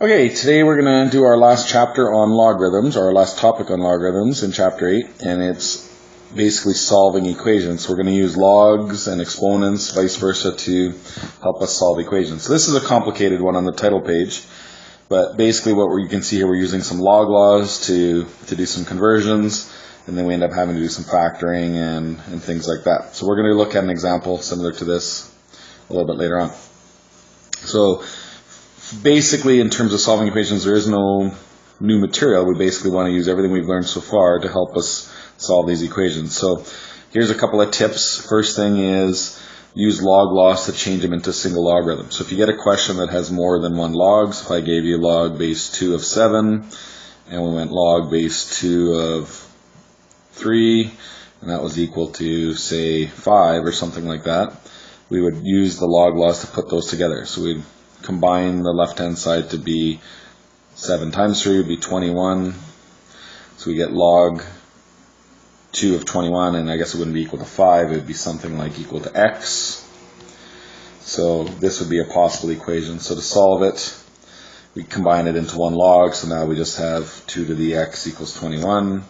Okay, today we're going to do our last chapter on logarithms, or our last topic on logarithms in chapter 8, and it's basically solving equations. So we're going to use logs and exponents, vice versa, to help us solve equations. So this is a complicated one on the title page, but basically what you can see here, we're using some log laws to do some conversions, and then we end up having to do some factoring and things like that. So we're going to look at an example similar to this a little bit later on. So basically, in terms of solving equations, there is no new material. We basically want to use everything we've learned so far to help us solve these equations. So here's a couple of tips. First thing is use log laws to change them into single logarithms. So if you get a question that has more than one log, so if I gave you log base 2 of 7, and we went log base 2 of 3, and that was equal to, say, 5 or something like that, we would use the log laws to put those together. So we'd combine the left-hand side to be 7 times 3 would be 21. So we get log 2 of 21, and I guess it wouldn't be equal to 5. It would be something like equal to x. So this would be a possible equation. So to solve it, we combine it into one log. So now we just have 2 to the x equals 21.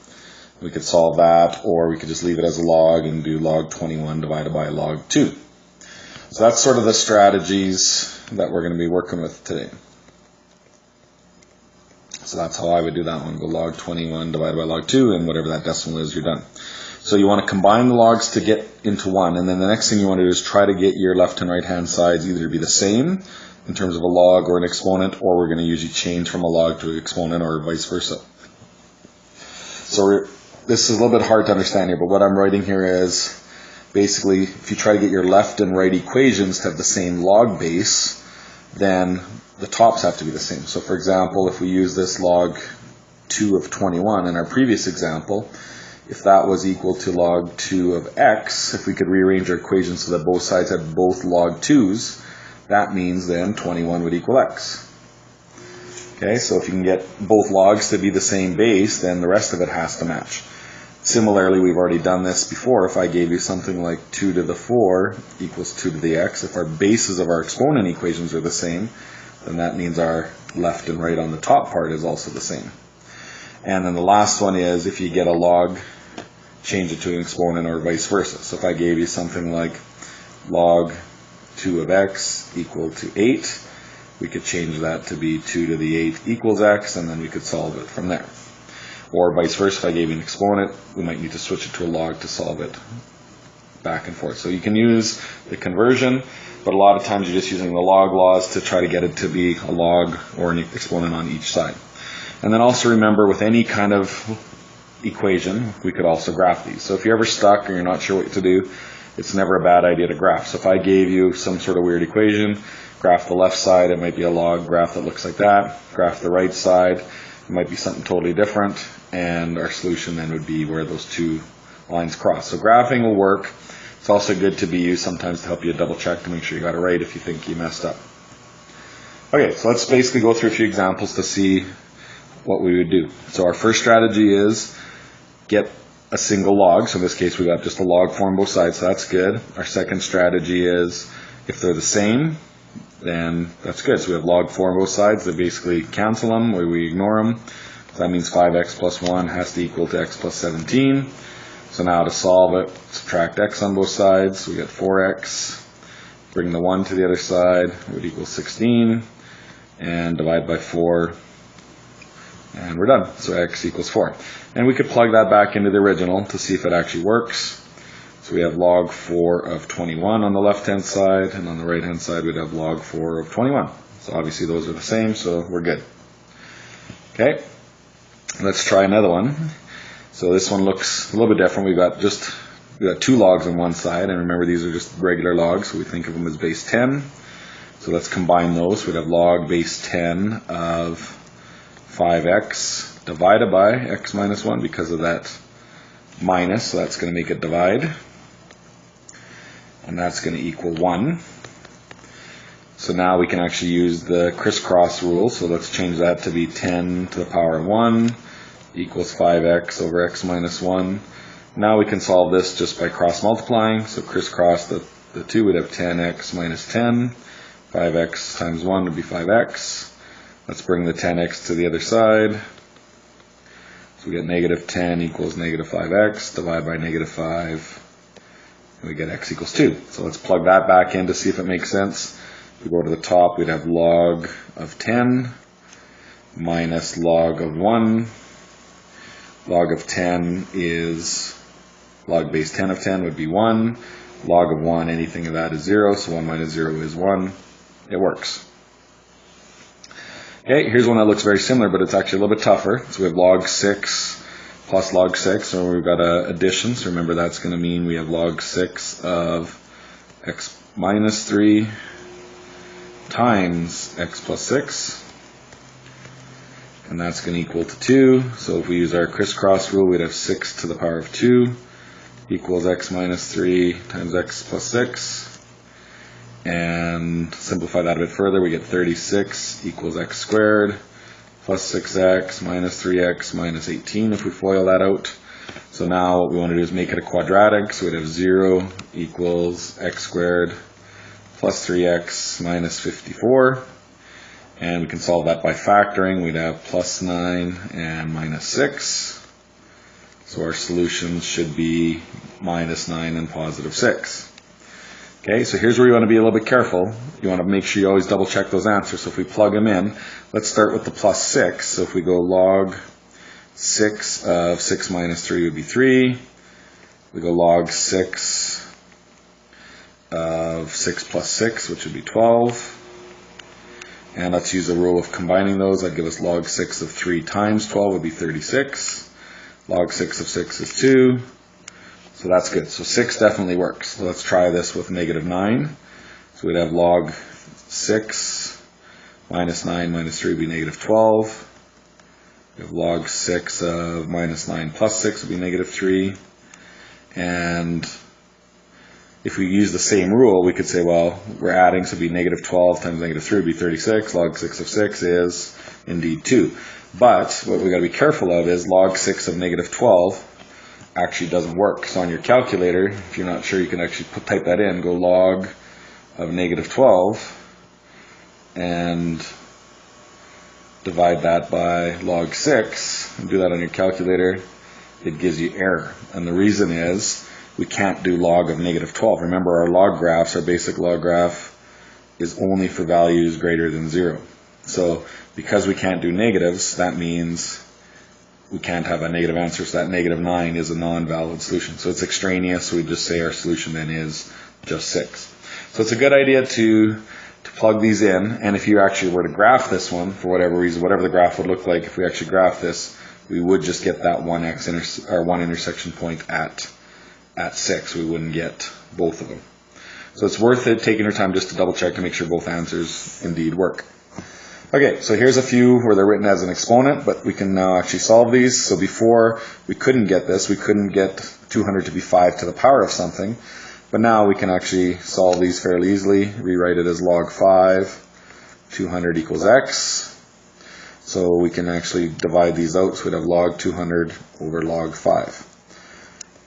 We could solve that, or we could just leave it as a log and do log 21 divided by log 2. So that's sort of the strategies that we're going to be working with today. So that's how I would do that one. Go log 21 divided by log 2, and whatever that decimal is, you're done. So you want to combine the logs to get into one, and then the next thing you want to do is try to get your left and right hand sides either to be the same in terms of a log or an exponent, or we're going to usually change from a log to an exponent or vice versa. So this is a little bit hard to understand here, but what I'm writing here is basically, if you try to get your left and right equations to have the same log base, then the tops have to be the same. So for example, if we use this log 2 of 21 in our previous example, if that was equal to log 2 of x, if we could rearrange our equations so that both sides had both log 2's, that means then 21 would equal x. Okay, so if you can get both logs to be the same base, then the rest of it has to match. Similarly, we've already done this before. If I gave you something like 2 to the 4 equals 2 to the x, if our bases of our exponent equations are the same, then that means our left and right on the top part is also the same. And then the last one is if you get a log, change it to an exponent or vice versa. So if I gave you something like log 2 of x equal to 8, we could change that to be 2 to the 8 equals x, and then we could solve it from there. Or vice versa, if I gave you an exponent, we might need to switch it to a log to solve it back and forth. So you can use the conversion, but a lot of times you're just using the log laws to try to get it to be a log or an exponent on each side. And then also remember, with any kind of equation, we could also graph these. So if you're ever stuck or you're not sure what to do, it's never a bad idea to graph. So if I gave you some sort of weird equation, graph the left side, it might be a log graph that looks like that. Graph the right side, it might be something totally different. And our solution then would be where those two lines cross. So graphing will work. It's also good to be used sometimes to help you double check to make sure you got it right if you think you messed up. Okay, so let's basically go through a few examples to see what we would do. So our first strategy is get a single log. So in this case we got just a log form both sides, so that's good. Our second strategy is if they're the same, then that's good. So we have log form both sides. They basically cancel them or we ignore them. So that means 5x plus 1 has to equal to x plus 17. So now to solve it, subtract x on both sides. We get 4x. Bring the 1 to the other side. It would equal 16. And divide by 4. And we're done. So x equals 4. And we could plug that back into the original to see if it actually works. So we have log 4 of 21 on the left-hand side. And on the right-hand side, we'd have log 4 of 21. So obviously those are the same, so we're good. Okay. Let's try another one. So this one looks a little bit different. We've got 2 logs on one side, and remember these are just regular logs, so we think of them as base 10. So let's combine those. We'd have log base 10 of 5x divided by x minus 1 because of that minus, so that's going to make it divide. And that's going to equal 1. So now we can actually use the crisscross rule, so let's change that to be 10 to the power of 1 equals 5x over x minus 1. Now we can solve this just by cross multiplying, so crisscross the 2 would have 10x minus 10, 5x times 1 would be 5x, Let's bring the 10x to the other side. So we get negative 10 equals negative 5x, divide by negative 5, and we get x equals 2. So let's plug that back in to see if it makes sense. If we go to the top, we'd have log of 10 minus log of 1. Log of 10 is, log base 10 of 10 would be 1. Log of 1, anything of that is 0, so 1 minus 0 is 1. It works. Okay, here's one that looks very similar, but it's actually a little bit tougher. So we have log 6 plus log 6, so we've got an addition. So remember, that's going to mean we have log 6 of x minus 3 times x plus 6. And that's going to equal to 2. So if we use our crisscross rule, we'd have 6 to the power of 2 equals x minus 3 times x plus 6. And simplify that a bit further, we get 36 equals x squared plus 6x minus 3x minus 18 if we FOIL that out. So now what we want to do is make it a quadratic, so we'd have 0 equals x squared plus 3x minus 54. And we can solve that by factoring. We'd have plus 9 and minus 6. So our solution should be minus 9 and positive 6. Okay, so here's where you want to be a little bit careful. You want to make sure you always double check those answers. So if we plug them in, let's start with the plus 6. So if we go log 6 of 6 minus 3 would be 3. We go log 6 of 6 plus 6, which would be 12. And let's use the rule of combining those. That'd give us log 6 of 3 times 12 would be 36. Log 6 of 6 is 2. So that's good. So 6 definitely works. So let's try this with negative 9. So we'd have log 6 minus 9 minus 3 would be negative 12. We have log 6 of minus 9 plus 6 would be negative 3. And if we use the same rule, we could say, well, we're adding, so it would be negative 12 times negative 3 would be 36. Log 6 of 6 is indeed 2. But what we've got to be careful of is log 6 of negative 12 actually doesn't work. So on your calculator, if you're not sure, you can actually type that in, go log of negative 12 and divide that by log 6 and do that on your calculator. It gives you error. And the reason is we can't do log of negative 12. Remember, our log graphs, our basic log graph is only for values greater than 0. So because we can't do negatives, that means we can't have a negative answer, so that negative 9 is a non-valid solution. So it's extraneous, so we just say our solution then is just 6. So it's a good idea to plug these in, and if you actually were to graph this one, for whatever reason, whatever the graph would look like, if we actually graph this, we would just get that one intersection point at 6. We wouldn't get both of them. So it's worth it taking your time just to double check to make sure both answers indeed work. Okay, so here's a few where they're written as an exponent, but we can now actually solve these. So before, we couldn't get this. We couldn't get 200 to be 5 to the power of something. But now we can actually solve these fairly easily. Rewrite it as log 5, 200 equals x. So we can actually divide these out. So we'd have log 200 over log 5.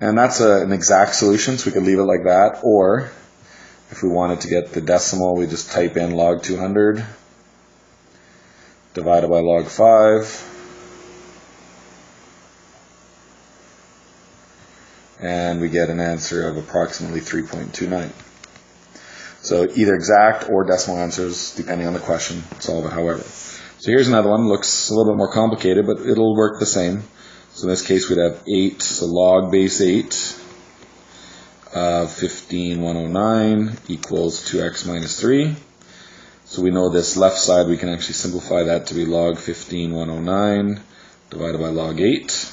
And that's an exact solution, so we could leave it like that. Or if we wanted to get the decimal, we just type in log 200. Divided by log 5, and we get an answer of approximately 3.29. So either exact or decimal answers, depending on the question. Solve it however. So here's another one. Looks a little bit more complicated, but it'll work the same. So in this case, we'd have 8, so log base 8 of 15109 equals 2x minus 3. So we know this left side, we can actually simplify that to be log 15109 divided by log 8.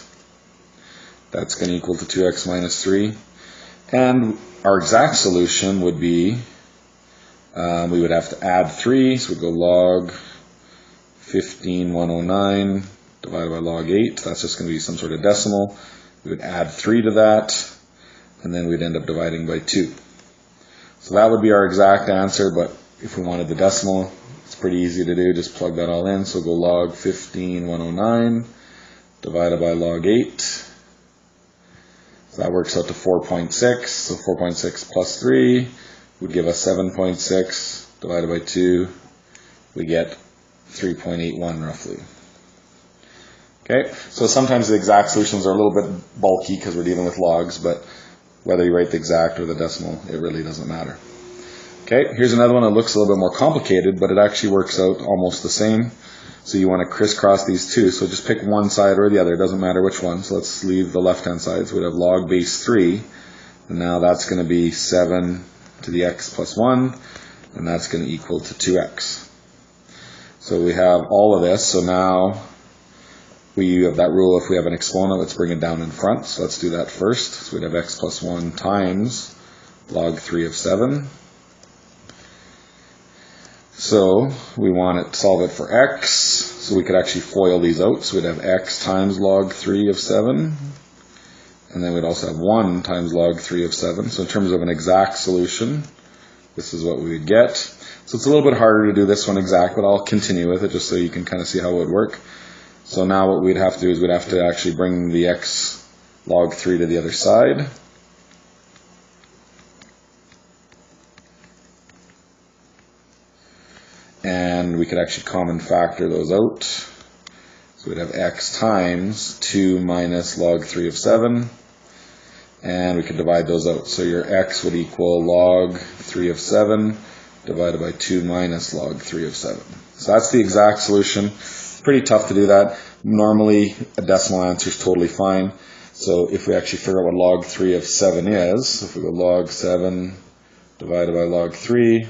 That's going to equal to 2x minus 3. And our exact solution would be, we would have to add 3, so we'd go log 15109 divided by log 8. That's just going to be some sort of decimal. We would add 3 to that, and then we'd end up dividing by 2. So that would be our exact answer, but if we wanted the decimal, it's pretty easy to do. Just plug that all in. So go log 15109 divided by log 8. So that works out to 4.6. So 4.6 plus 3 would give us 7.6 divided by 2. We get 3.81 roughly. Okay, so sometimes the exact solutions are a little bit bulky because we're dealing with logs, but whether you write the exact or the decimal, it really doesn't matter. Okay, here's another one that looks a little bit more complicated, but it actually works out almost the same. So you want to crisscross these two, so just pick one side or the other, it doesn't matter which one. So let's leave the left-hand side. So we'd have log base 3, and now that's going to be 7 to the x plus 1, and that's going to equal to 2x. So we have all of this, so now we have that rule, if we have an exponent, let's bring it down in front. So let's do that first. So we'd have x plus 1 times log 3 of 7. So we want to solve it for x, so we could actually FOIL these out. So we'd have x times log 3 of 7, and then we'd also have 1 times log 3 of 7. So in terms of an exact solution, this is what we would get. So it's a little bit harder to do this one exact, but I'll continue with it just so you can kind of see how it would work. So now what we'd have to do is we'd have to actually bring the x log 3 to the other side. And we could actually common factor those out. So we'd have x times 2 minus log 3 of 7. And we could divide those out. So your x would equal log 3 of 7 divided by 2 minus log 3 of 7. So that's the exact solution. Pretty tough to do that. Normally a decimal answer is totally fine. So if we actually figure out what log 3 of 7 is, if we go log 7 divided by log 3,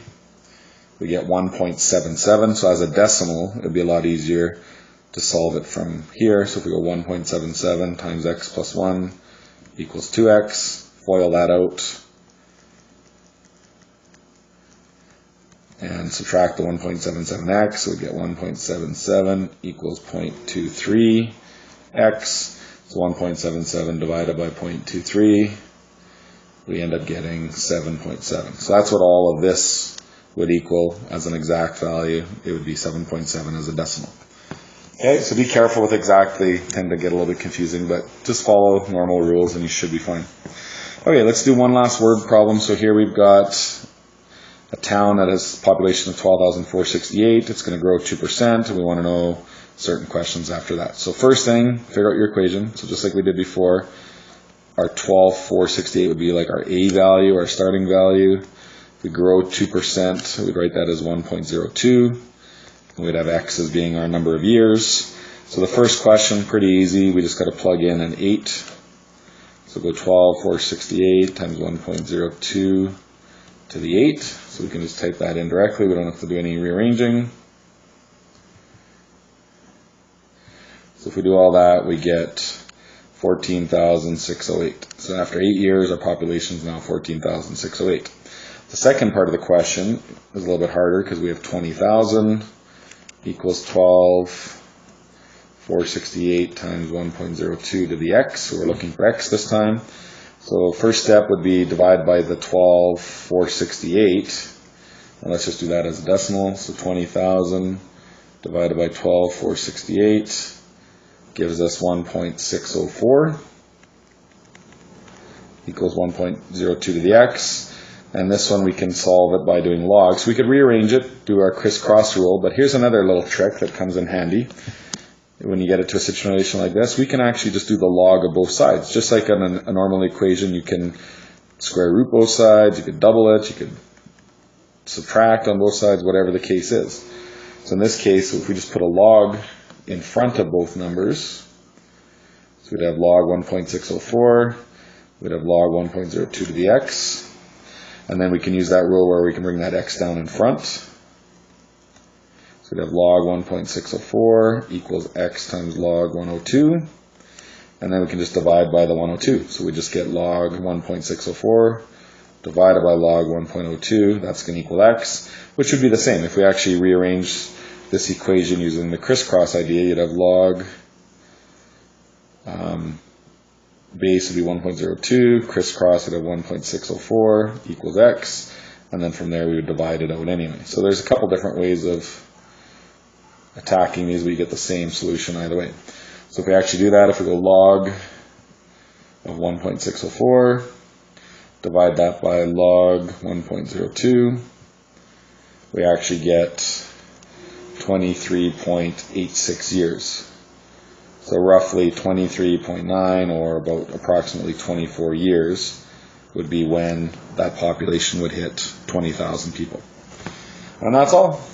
we get 1.77. So as a decimal, it would be a lot easier to solve it from here. So if we go 1.77 times x plus 1 equals 2x, FOIL that out, and subtract the 1.77x, so we get 1.77 equals 0.23x. So 1.77 divided by 0.23, we end up getting 7.7. So that's what all of this would equal as an exact value. It would be 7.7 as a decimal. Okay, so be careful with exact. They tend to get a little bit confusing, but just follow normal rules and you should be fine. Okay, let's do one last word problem. So here we've got a town that has a population of 12,468. It's going to grow 2%, and we want to know certain questions after that. So first thing, figure out your equation. So just like we did before, our 12,468 would be like our A value, our starting value. If we grow 2%, we'd write that as 1.02. And we'd have x as being our number of years. So the first question, pretty easy. We just got to plug in an 8. So go 12,468 times 1.02 to the 8. So we can just type that in directly. We don't have to do any rearranging. So if we do all that, we get 14,608. So after 8 years, our population is now 14,608. The second part of the question is a little bit harder because we have 20,000 equals 12,468 times 1.02 to the x. So we're looking for x this time. So first step would be divide by the 12,468. And let's just do that as a decimal. So 20,000 divided by 12,468 gives us 1.604 equals 1.02 to the x. And this one we can solve it by doing logs. We could rearrange it, do our crisscross rule, but here's another little trick that comes in handy. When you get it to a situation like this, we can actually just do the log of both sides. Just like on a normal equation, you can square root both sides, you could double it, you could subtract on both sides, whatever the case is. So in this case, if we just put a log in front of both numbers, so we'd have log 1.604, we'd have log 1.02 to the x. And then we can use that rule where we can bring that x down in front. So we'd have log 1.604 equals x times log 102. And then we can just divide by the 102. So we just get log 1.604 divided by log 1.02. That's going to equal x, which would be the same. If we actually rearrange this equation using the crisscross idea, you'd have log base would be 1.02, crisscross would have 1.604 equals x, and then from there we would divide it out anyway. So there's a couple different ways of attacking these, but you get the same solution either way. So if we actually do that, if we go log of 1.604, divide that by log 1.02, we actually get 23.86 years. So roughly 23.9, or about approximately 24 years, would be when that population would hit 20,000 people. And that's all.